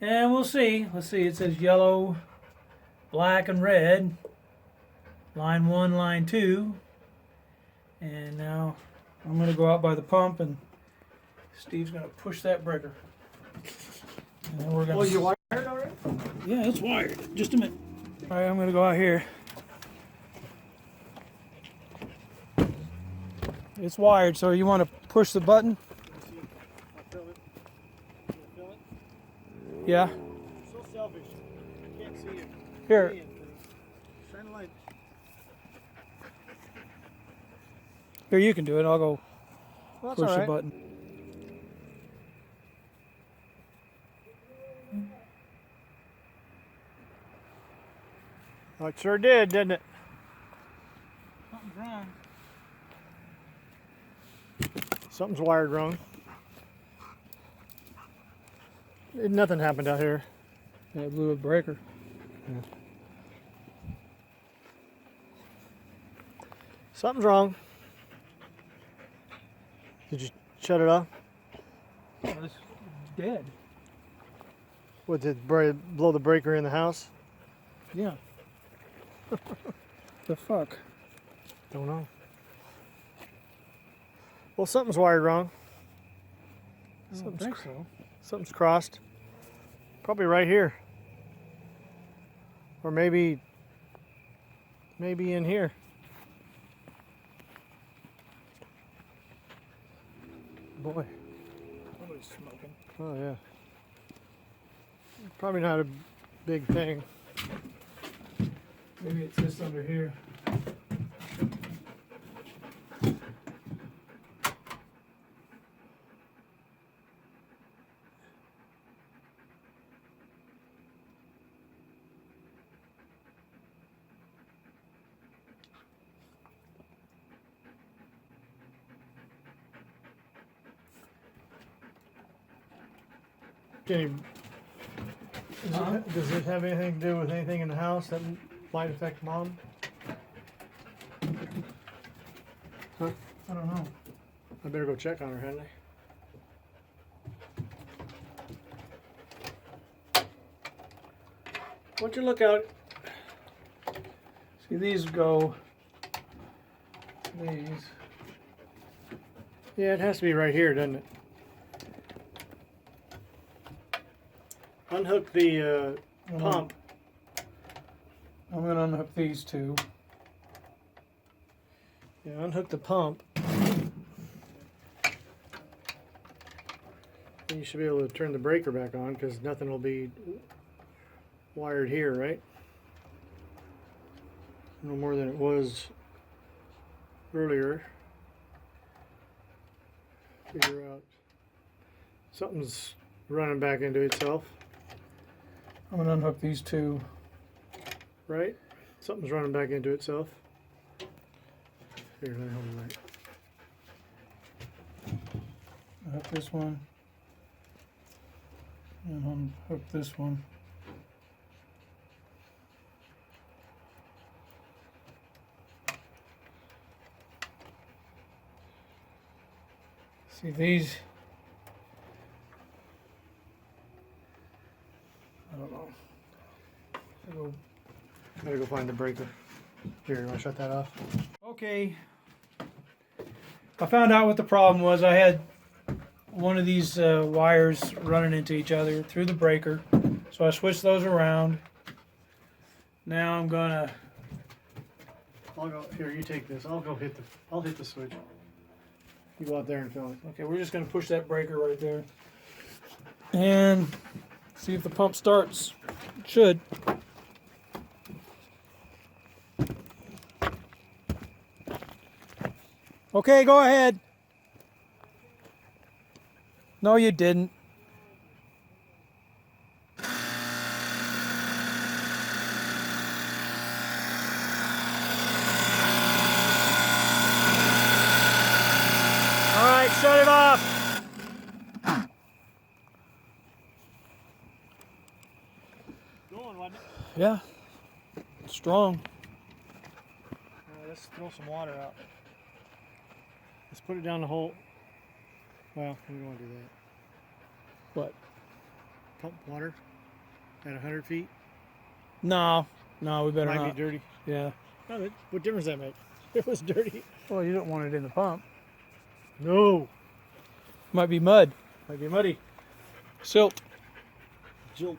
And we'll see. Let's see. It says yellow, black, and red. Line 1, line 2. And now I'm going to go out by the pump and Steve's going to push that breaker. And then we're going to... Well, you wired already? Yeah, it's wired. Just a minute. All right, I'm going to go out here. It's wired, so you want to push the button? Yeah. So selfish. I can't see it. Here. Shine a light. Here, you can do it. I'll go Well, push the button. Well, it sure did, didn't it? Something's wrong. Something's wired wrong. Nothing happened out here. Yeah, it blew a breaker. Yeah. Something's wrong. Did you shut it off? Oh, it's dead. What, did it blow the breaker in the house? Yeah. The fuck? Don't know. Well, something's wired wrong. I don't think so. Something's crossed. Probably right here. Or maybe in here. Boy. Somebody's smoking. Oh yeah. Probably not a big thing. Maybe it's this under here. Does it have anything to do with anything in the house that might affect Mom? Huh? I don't know. I better go check on her, hadn't I? Why don't you look out? See, these go. These. Yeah, it has to be right here, doesn't it? Unhook the pump. I'm going to unhook these two. Yeah, unhook the pump. And you should be able to turn the breaker back on because nothing will be wired here, right? No more than it was earlier. Figure out something's running back into itself. I'm going to unhook these two. Right? Something's running back into itself. Here, let me hold the light. Unhook this one. And unhook this one. See these? I don't know. Gotta go find the breaker. Here, you want to shut that off? Okay. I found out what the problem was. I had one of these wires running into each other through the breaker. So I switched those around. Now I'm gonna... I'll go, here, you take this. I'll hit the switch. You go out there and fill it. Okay, we're just gonna push that breaker right there. And see if the pump starts. It should. Okay, go ahead. No, you didn't. All right, shut it off. Going, wasn't it? Yeah. Strong. Let's throw some water out. Let's put it down the hole. Well, we don't want to do that. What? Pump water. at 100 feet? No, no, we better Might not. be dirty. Yeah. No, what difference does that make? It was dirty. Well, you don't want it in the pump. No. Might be mud. Might be muddy. Silt. Jilt.